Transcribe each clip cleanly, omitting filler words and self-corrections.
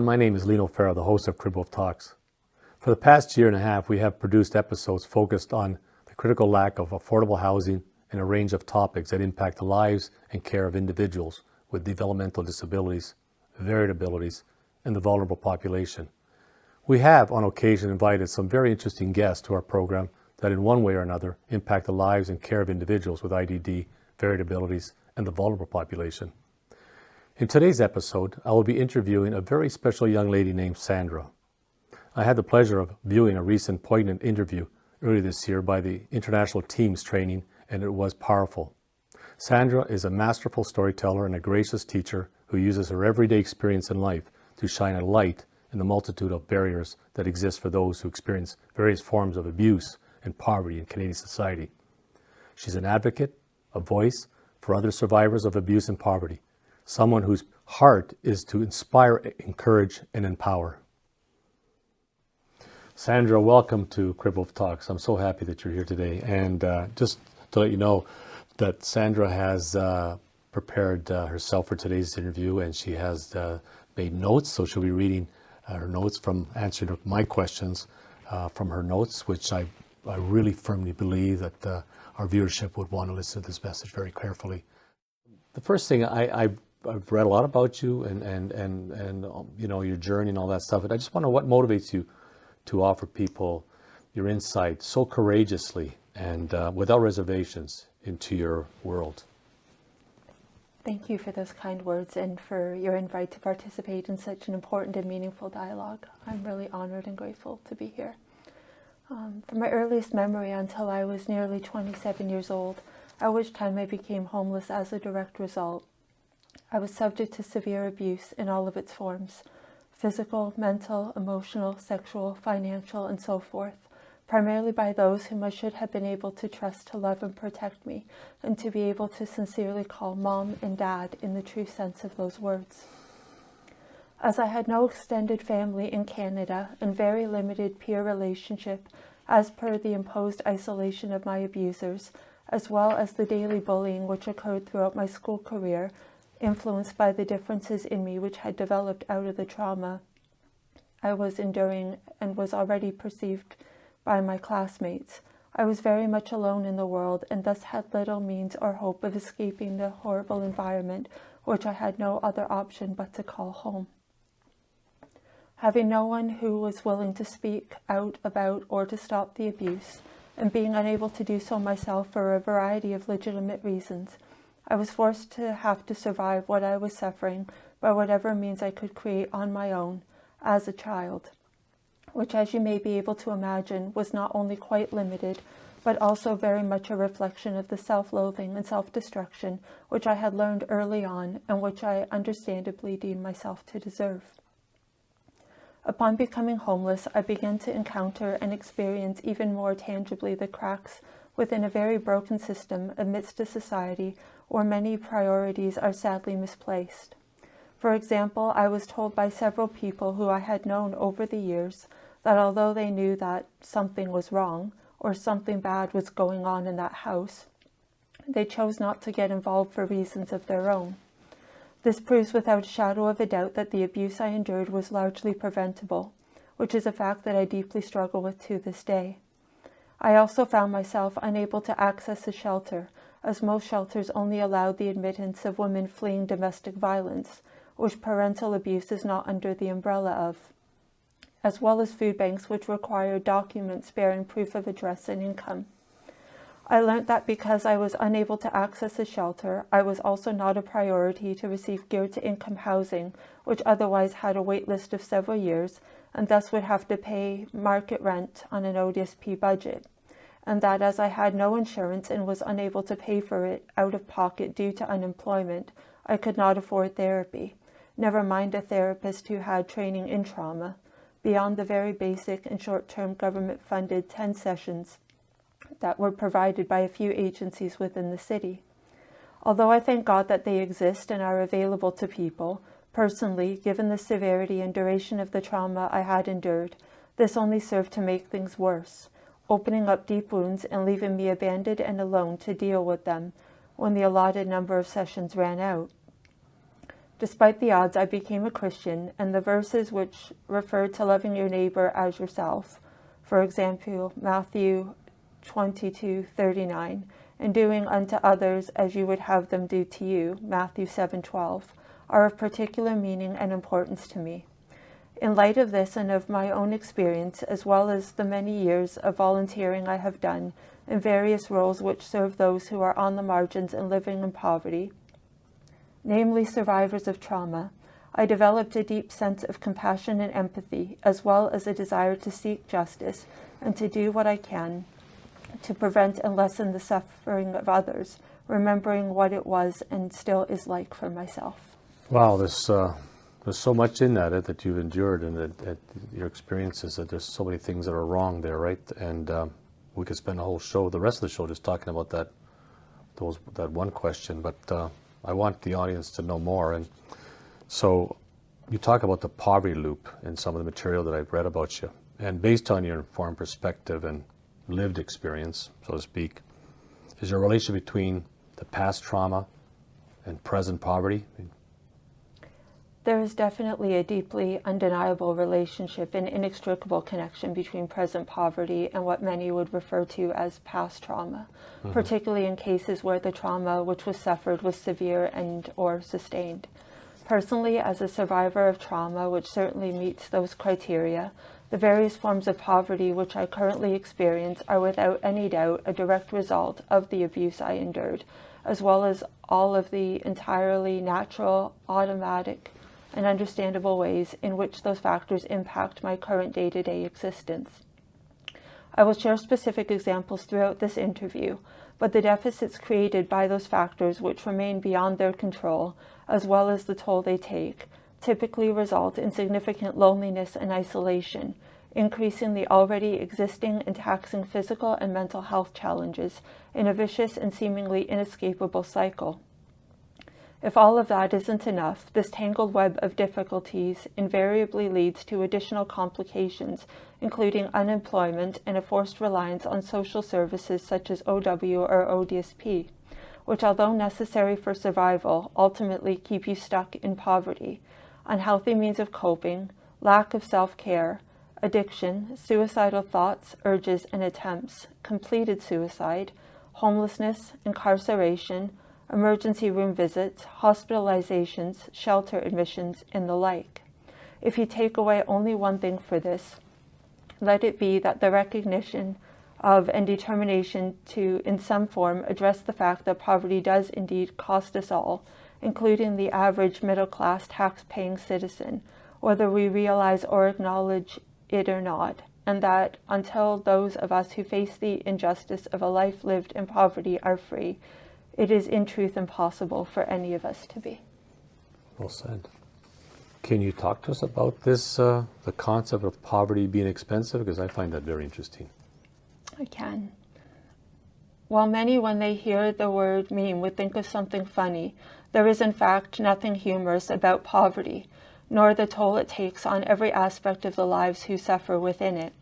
everyone, my name is Lino, Fera, the host of Cribwolf Talks. For the past year and a half, we have produced episodes focused on the critical lack of affordable housing and a range of topics that impact the lives and care of individuals with developmental disabilities, variabilities, and the vulnerable population. We have, on occasion, invited some very interesting guests to our program that in one way or another impact the lives and care of individuals with IDD, variabilities, and the vulnerable population. In today's episode, I will be interviewing a very special young lady named Sandra. I had the pleasure of viewing a recent poignant interview earlier this year by the International Teams Training, and it was powerful. Sandra is a masterful storyteller and a gracious teacher who uses her everyday experience in life to shine a light in the multitude of barriers that exist for those who experience various forms of abuse and poverty in Canadian society. She's an advocate, a voice for other survivors of abuse and poverty, someone whose heart is to inspire, encourage, and empower. Sandra, welcome to Cribwolf Talks. I'm so happy that you're here today. And just to let you know that Sandra has prepared herself for today's interview, and she has made notes, so she'll be reading her notes from answering my questions from her notes, which I really firmly believe that our viewership would want to listen to this message very carefully. The first thing, I've read a lot about you and you know, your journey and all that stuff, and I just wonder what motivates you to offer people your insight so courageously and without reservations into your world. Thank you for those kind words and for your invite to participate in such an important and meaningful dialogue. I'm really honored and grateful to be here. From my earliest memory until I was nearly 27 years old, at which time I became homeless as a direct result, I was subject to severe abuse in all of its forms: physical, mental, emotional, sexual, financial, and so forth, primarily by those whom I should have been able to trust to love and protect me, and to be able to sincerely call mom and dad in the true sense of those words. As I had no extended family in Canada and very limited peer relationship as per the imposed isolation of my abusers, as well as the daily bullying which occurred throughout my school career, influenced by the differences in me which had developed out of the trauma I was enduring and was already perceived by my classmates, I was very much alone in the world and thus had little means or hope of escaping the horrible environment which I had no other option but to call home. Having no one who was willing to speak out about or to stop the abuse, and being unable to do so myself for a variety of legitimate reasons, I was forced to have to survive what I was suffering by whatever means I could create on my own as a child, which, as you may be able to imagine, was not only quite limited, but also very much a reflection of the self-loathing and self-destruction which I had learned early on and which I understandably deemed myself to deserve. Upon becoming homeless, I began to encounter and experience even more tangibly the cracks within a very broken system amidst a society where many priorities are sadly misplaced. For example, I was told by several people who I had known over the years that although they knew that something was wrong or something bad was going on in that house, they chose not to get involved for reasons of their own. This proves without a shadow of a doubt that the abuse I endured was largely preventable, which is a fact that I deeply struggle with to this day. I also found myself unable to access a shelter, as most shelters only allowed the admittance of women fleeing domestic violence, which parental abuse is not under the umbrella of, as well as food banks which require documents bearing proof of address and income. I learned that because I was unable to access a shelter, I was also not a priority to receive geared-to-income housing, which otherwise had a wait list of several years, and thus would have to pay market rent on an ODSP budget, and that as I had no insurance and was unable to pay for it out of pocket due to unemployment, I could not afford therapy, never mind a therapist who had training in trauma, beyond the very basic and short-term government-funded 10 sessions that were provided by a few agencies within the city. Although I thank God that they exist and are available to people, personally, given the severity and duration of the trauma I had endured, this only served to make things worse, opening up deep wounds and leaving me abandoned and alone to deal with them when the allotted number of sessions ran out. Despite the odds, I became a Christian, and the verses which refer to loving your neighbor as yourself, for example, Matthew 22:39, and doing unto others as you would have them do to you, Matthew 7:12, are of particular meaning and importance to me. In light of this and of my own experience, as well as the many years of volunteering I have done in various roles which serve those who are on the margins and living in poverty, namely survivors of trauma, I developed a deep sense of compassion and empathy, as well as a desire to seek justice and to do what I can to prevent and lessen the suffering of others, remembering what it was and still is like for myself. Wow, there's so much in that you've endured, and that your experiences, that there's so many things that are wrong there, right? And we could spend the whole show, the rest of the show, just talking about that one question, but I want the audience to know more. And so you talk about the poverty loop in some of the material that I've read about you, and based on your informed perspective and lived experience, so to speak, is there a relation between the past trauma and present poverty? There is definitely a deeply undeniable relationship and inextricable connection between present poverty and what many would refer to as past trauma, particularly in cases where the trauma which was suffered was severe and or sustained. Personally, as a survivor of trauma, which certainly meets those criteria, the various forms of poverty which I currently experience are without any doubt a direct result of the abuse I endured, as well as all of the entirely natural, automatic, and understandable ways in which those factors impact my current day-to-day existence. I will share specific examples throughout this interview, but the deficits created by those factors which remain beyond their control, as well as the toll they take, typically result in significant loneliness and isolation, increasing the already existing and taxing physical and mental health challenges in a vicious and seemingly inescapable cycle. If all of that isn't enough, this tangled web of difficulties invariably leads to additional complications, including unemployment and a forced reliance on social services such as OW or ODSP, which, although necessary for survival, ultimately keep you stuck in poverty, unhealthy means of coping, lack of self-care, addiction, suicidal thoughts, urges, and attempts, completed suicide, homelessness, incarceration, emergency room visits, hospitalizations, shelter admissions, and the like. If you take away only one thing for this, let it be that the recognition of and determination to, in some form, address the fact that poverty does indeed cost us all, including the average middle-class tax-paying citizen, whether we realize or acknowledge it or not, and that until those of us who face the injustice of a life lived in poverty are free, it is in truth impossible for any of us to be. Well said. Can you talk to us about this, the concept of poverty being expensive? Because I find that very interesting. I can. While many, when they hear the word meme, would think of something funny, there is in fact nothing humorous about poverty, nor the toll it takes on every aspect of the lives who suffer within it.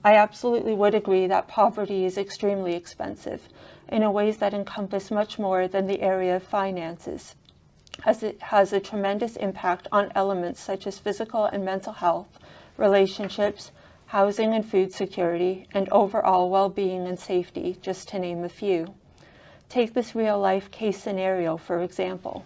I absolutely would agree that poverty is extremely expensive in ways that encompass much more than the area of finances, as it has a tremendous impact on elements such as physical and mental health, relationships, housing and food security, and overall well-being and safety, just to name a few. Take this real-life case scenario, for example.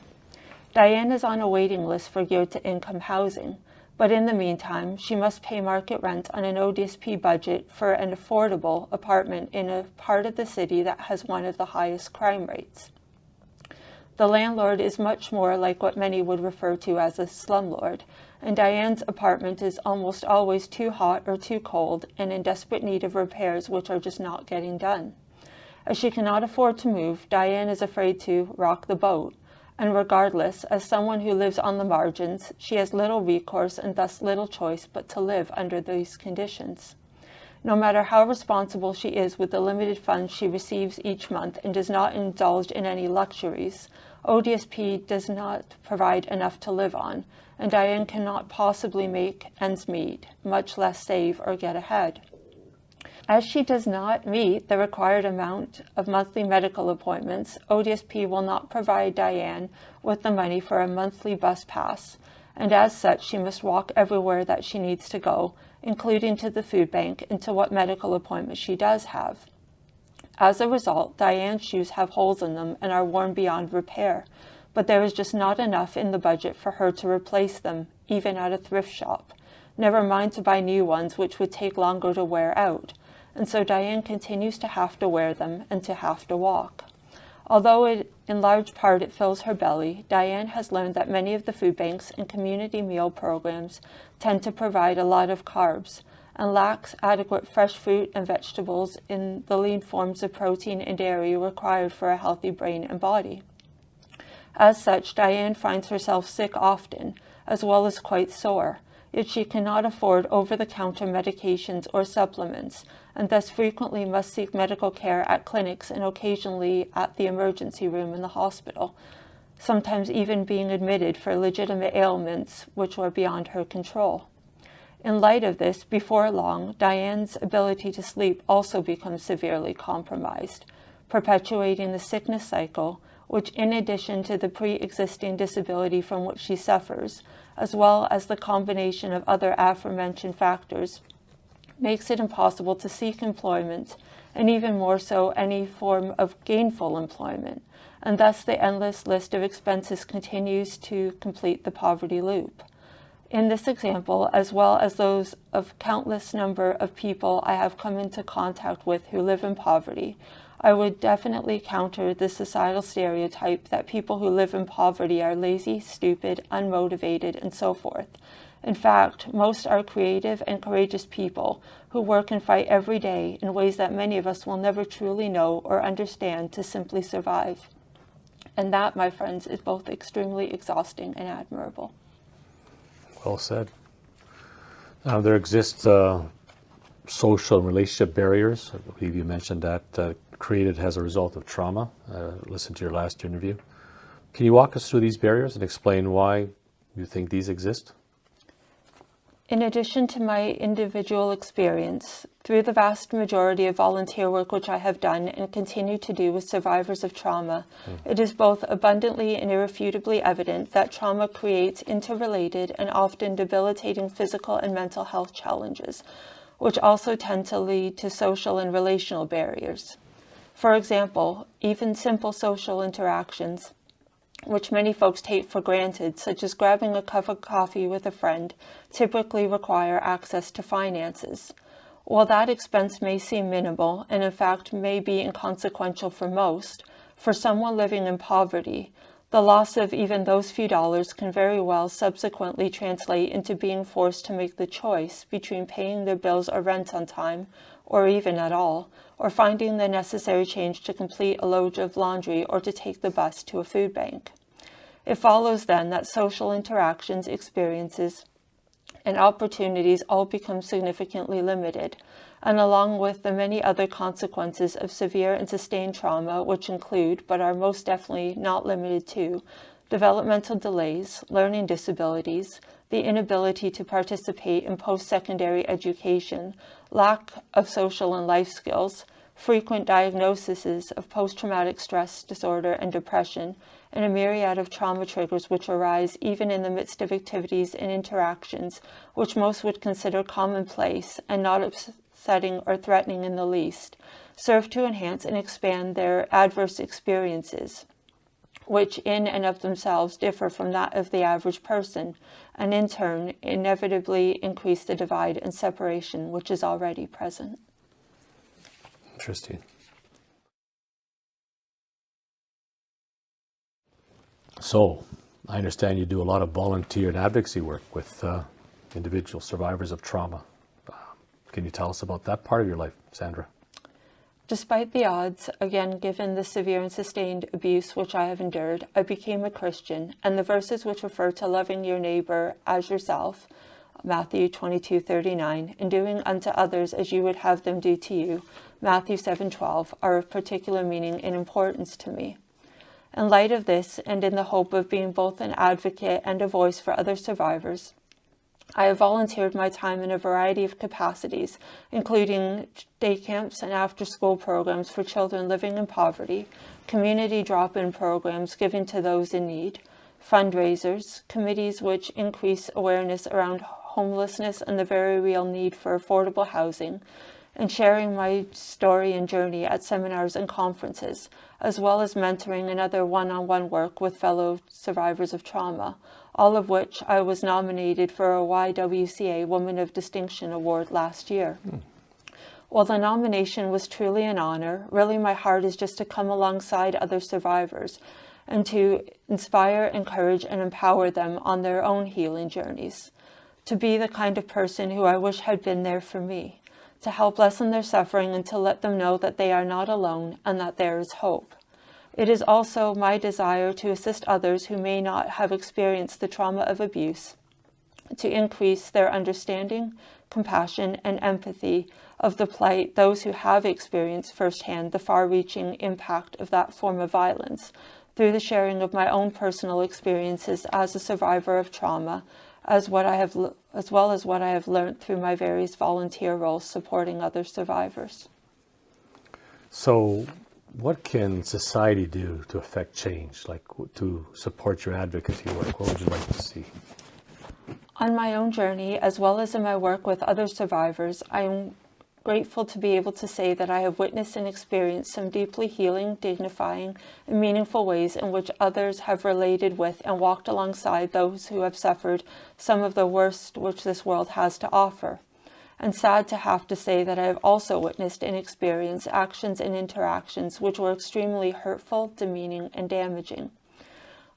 Diane is on a waiting list for geared-to-income housing, but in the meantime, she must pay market rent on an ODSP budget for an affordable apartment in a part of the city that has one of the highest crime rates. The landlord is much more like what many would refer to as a slumlord, and Diane's apartment is almost always too hot or too cold and in desperate need of repairs which are just not getting done. As she cannot afford to move, Diane is afraid to rock the boat, and regardless, as someone who lives on the margins, she has little recourse and thus little choice but to live under these conditions. No matter how responsible she is with the limited funds she receives each month and does not indulge in any luxuries, ODSP does not provide enough to live on, and Diane cannot possibly make ends meet, much less save or get ahead. As she does not meet the required amount of monthly medical appointments, ODSP will not provide Diane with the money for a monthly bus pass, and as such she must walk everywhere that she needs to go, including to the food bank and to what medical appointments she does have. As a result, Diane's shoes have holes in them and are worn beyond repair, but there is just not enough in the budget for her to replace them, even at a thrift shop. Never mind to buy new ones, which would take longer to wear out. And so Diane continues to have to wear them and to have to walk. Although in large part it fills her belly, Diane has learned that many of the food banks and community meal programs tend to provide a lot of carbs and lacks adequate fresh fruit and vegetables in the lean forms of protein and dairy required for a healthy brain and body. As such, Diane finds herself sick often, as well as quite sore, yet she cannot afford over-the-counter medications or supplements, and thus frequently must seek medical care at clinics and occasionally at the emergency room in the hospital, sometimes even being admitted for legitimate ailments which are beyond her control. In light of this, before long, Diane's ability to sleep also becomes severely compromised, perpetuating the sickness cycle, which, in addition to the pre-existing disability from which she suffers, as well as the combination of other aforementioned factors, makes it impossible to seek employment, and even more so any form of gainful employment, and thus the endless list of expenses continues to complete the poverty loop. In this example, as well as those of countless number of people I have come into contact with who live in poverty, I would definitely counter the societal stereotype that people who live in poverty are lazy, stupid, unmotivated, and so forth. In fact, most are creative and courageous people who work and fight every day in ways that many of us will never truly know or understand to simply survive. And that, my friends, is both extremely exhausting and admirable. Well said. There exist social and relationship barriers. I believe you mentioned that created as a result of trauma. Listen to your last interview. Can you walk us through these barriers and explain why you think these exist? In addition to my individual experience, through the vast majority of volunteer work which I have done and continue to do with survivors of trauma, it is both abundantly and irrefutably evident that trauma creates interrelated and often debilitating physical and mental health challenges, which also tend to lead to social and relational barriers. For example, even simple social interactions, which many folks take for granted, such as grabbing a cup of coffee with a friend, typically require access to finances. While that expense may seem minimal, and in fact may be inconsequential for most, for someone living in poverty, the loss of even those few dollars can very well subsequently translate into being forced to make the choice between paying their bills or rent on time, or even at all, or finding the necessary change to complete a load of laundry or to take the bus to a food bank. It follows then that social interactions, experiences, and opportunities all become significantly limited, and along with the many other consequences of severe and sustained trauma, which include, but are most definitely not limited to, developmental delays, learning disabilities, the inability to participate in post-secondary education, lack of social and life skills, frequent diagnoses of post-traumatic stress disorder and depression, and a myriad of trauma triggers which arise even in the midst of activities and interactions which most would consider commonplace and not upsetting or threatening in the least, serve to enhance and expand their adverse experiences, which in and of themselves differ from that of the average person, and in turn inevitably increase the divide and separation which is already present. Interesting. So, I understand you do a lot of volunteer and advocacy work with individual survivors of trauma. Can you tell us about that part of your life, Sandra? Despite the odds, again given the severe and sustained abuse which I have endured, I became a Christian, and the verses which refer to loving your neighbor as yourself, Matthew 22:39, and doing unto others as you would have them do to you, Matthew 7:12, are of particular meaning and importance to me. In light of this, and in the hope of being both an advocate and a voice for other survivors, I have volunteered my time in a variety of capacities, including day camps and after-school programs for children living in poverty, community drop-in programs given to those in need, fundraisers, committees which increase awareness around homelessness and the very real need for affordable housing, and sharing my story and journey at seminars and conferences, as well as mentoring and other one-on-one work with fellow survivors of trauma, all of which I was nominated for a YWCA Woman of Distinction Award last year. While the nomination was truly an honor, really my heart is just to come alongside other survivors and to inspire, encourage, and empower them on their own healing journeys, to be the kind of person who I wish had been there for me, to help lessen their suffering and to let them know that they are not alone and that there is hope. It is also my desire to assist others who may not have experienced the trauma of abuse, to increase their understanding, compassion, and empathy of the plight those who have experienced firsthand the far-reaching impact of that form of violence, through the sharing of my own personal experiences as a survivor of trauma, as well as what I have learned through my various volunteer roles supporting other survivors. So what can society do to affect change, like to support your advocacy work? What would you like to see? On my own journey, as well as in my work with other survivors, I am grateful to be able to say that I have witnessed and experienced some deeply healing, dignifying, and meaningful ways in which others have related with and walked alongside those who have suffered some of the worst which this world has to offer. And sad to have to say that I have also witnessed and experienced actions and interactions which were extremely hurtful, demeaning, and damaging.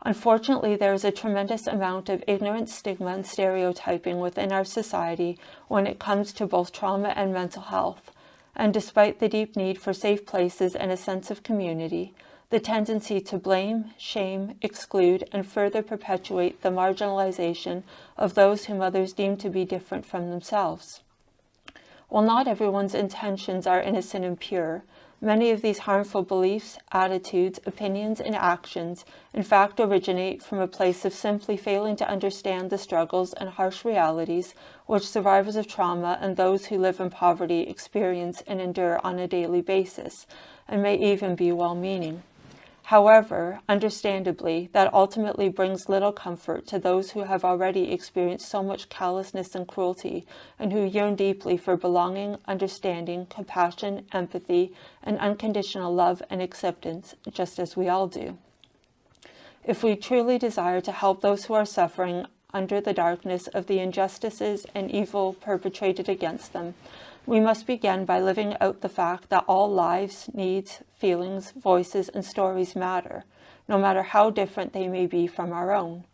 Unfortunately, there is a tremendous amount of ignorance, stigma, and stereotyping within our society when it comes to both trauma and mental health. And despite the deep need for safe places and a sense of community, the tendency to blame, shame, exclude, and further perpetuate the marginalization of those whom others deem to be different from themselves. While not everyone's intentions are innocent and pure, many of these harmful beliefs, attitudes, opinions, and actions in fact originate from a place of simply failing to understand the struggles and harsh realities which survivors of trauma and those who live in poverty experience and endure on a daily basis, and may even be well-meaning. However, understandably, that ultimately brings little comfort to those who have already experienced so much callousness and cruelty, and who yearn deeply for belonging, understanding, compassion, empathy, and unconditional love and acceptance, just as we all do. If we truly desire to help those who are suffering under the darkness of the injustices and evil perpetrated against them, we must begin by living out the fact that all lives, needs, feelings, voices, and stories matter, no matter how different they may be from our own.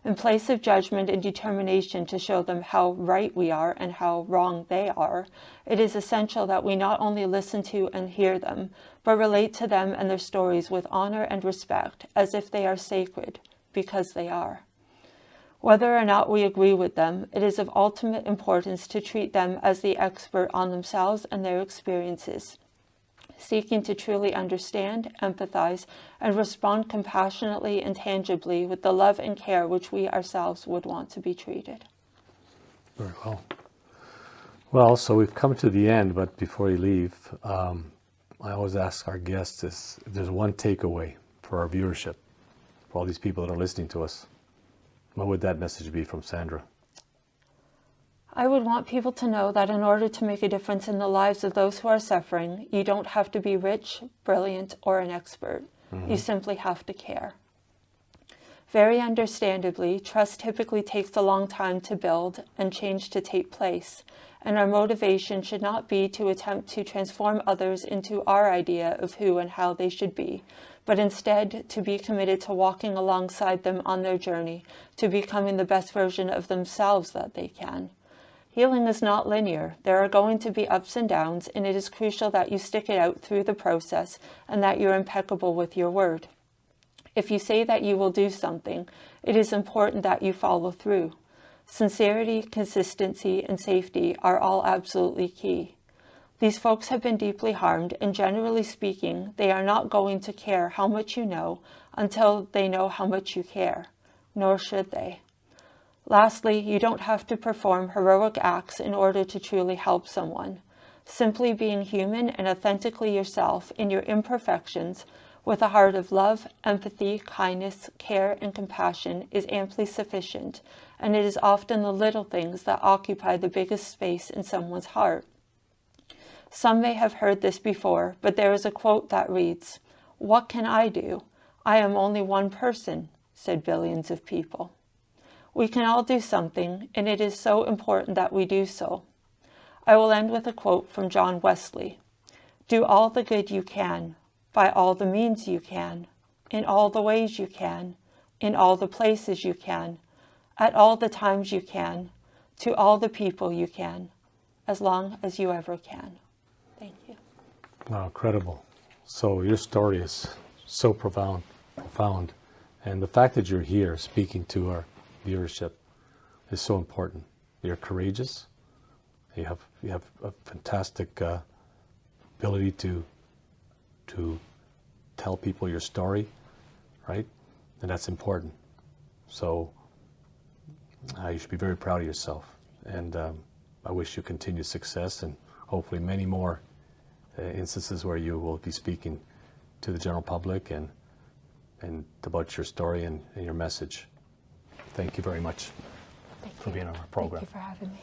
In place of judgment and determination to show them how right we are and how wrong they are, it is essential that we not only listen to and hear them, but relate to them and their stories with honor and respect, as if they are sacred, because they are. Whether or not we agree with them, it is of ultimate importance to treat them as the expert on themselves and their experiences, seeking to truly understand, empathize, and respond compassionately and tangibly with the love and care which we ourselves would want to be treated. Very well. Well, so we've come to the end, but before you leave, I always ask our guests if there's one takeaway for our viewership, for all these people that are listening to us. What would that message be from Sandra? I would want people to know that in order to make a difference in the lives of those who are suffering, you don't have to be rich, brilliant, or an expert. You simply have to care. Very understandably, trust typically takes a long time to build and change to take place, and our motivation should not be to attempt to transform others into our idea of who and how they should be, but instead to be committed to walking alongside them on their journey to becoming the best version of themselves that they can. Healing is not linear. There are going to be ups and downs, and it is crucial that you stick it out through the process and that you're impeccable with your word. If you say that you will do something, it is important that you follow through. Sincerity, consistency, and safety are all absolutely key. These folks have been deeply harmed, and generally speaking, they are not going to care how much you know until they know how much you care, nor should they. Lastly, you don't have to perform heroic acts in order to truly help someone. Simply being human and authentically yourself in your imperfections with a heart of love, empathy, kindness, care, and compassion is amply sufficient, and it is often the little things that occupy the biggest space in someone's heart. Some may have heard this before, but there is a quote that reads, "What can I do? I am only one person," said billions of people. We can all do something, and it is so important that we do so. I will end with a quote from John Wesley. "Do all the good you can, by all the means you can, in all the ways you can, in all the places you can, at all the times you can, to all the people you can, as long as you ever can." Thank you. Wow, incredible. So your story is so profound. And the fact that you're here speaking to our viewership is so important. You're courageous. You have a fantastic ability to tell people your story, right? And that's important. So you should be very proud of yourself. And I wish you continued success and hopefully many more instances where you will be speaking to the general public and about your story and your message. Thank you very much for being on our program. Thank you for having me.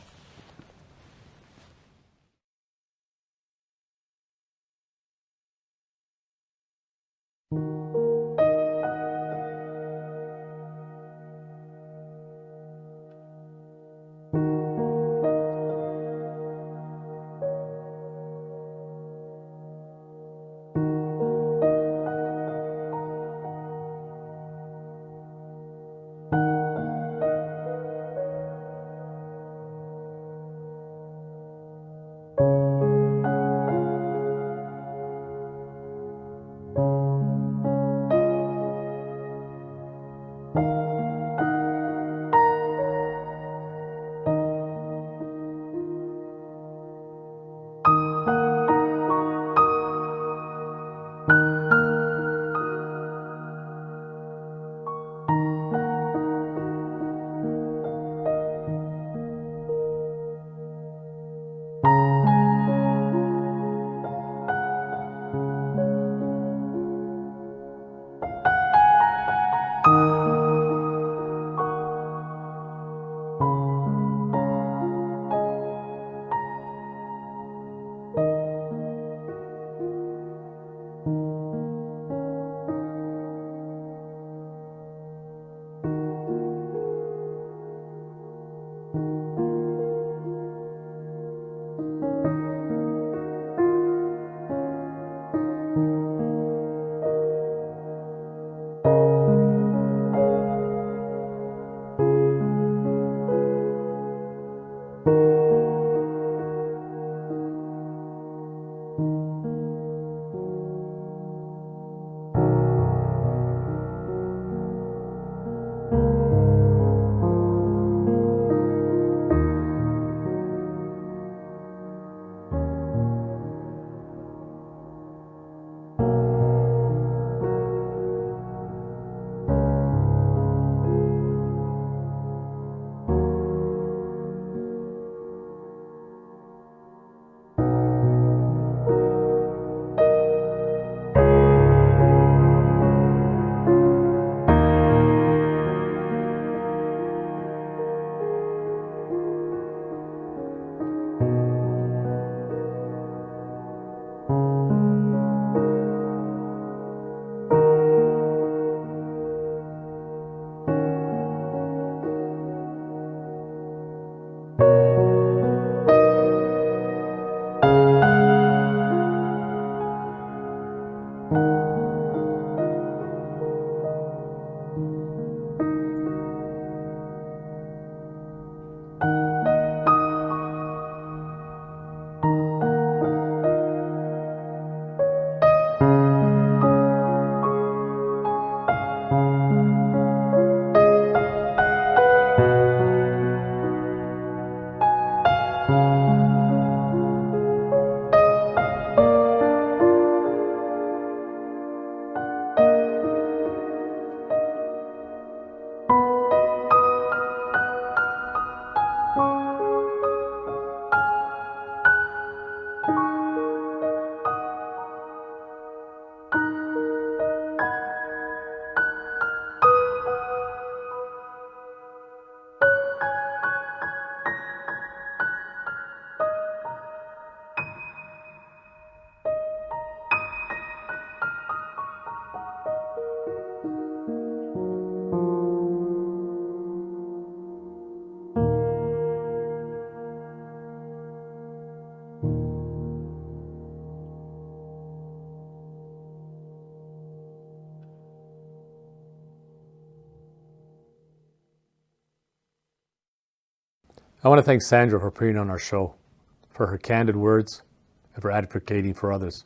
I want to thank Sandra for appearing on our show, for her candid words, and for advocating for others.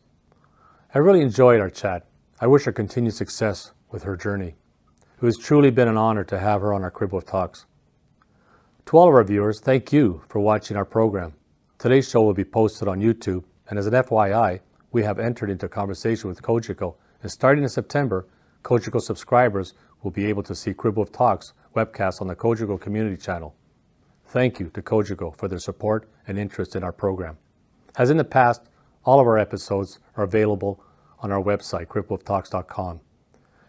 I really enjoyed our chat. I wish her continued success with her journey. It has truly been an honor to have her on our Cribwolf Talks. To all of our viewers, thank you for watching our program. Today's show will be posted on YouTube, and as an FYI, we have entered into a conversation with Cogeco, and starting in September, Cogeco subscribers will be able to see Cribwolf Talks webcast on the Cogeco community channel. Thank you to Cogeco for their support and interest in our program. As in the past, all of our episodes are available on our website, cribwolftalks.com,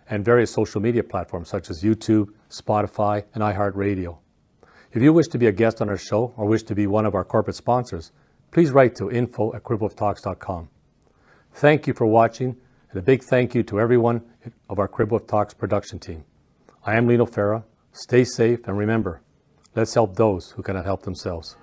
and various social media platforms such as YouTube, Spotify, and iHeartRadio. If you wish to be a guest on our show or wish to be one of our corporate sponsors, please write to info@cribwolftalks.com. Thank you for watching, and a big thank you to everyone of our Cribwolf Talks production team. I am Lino Fera. Stay safe, and remember, let's help those who cannot help themselves.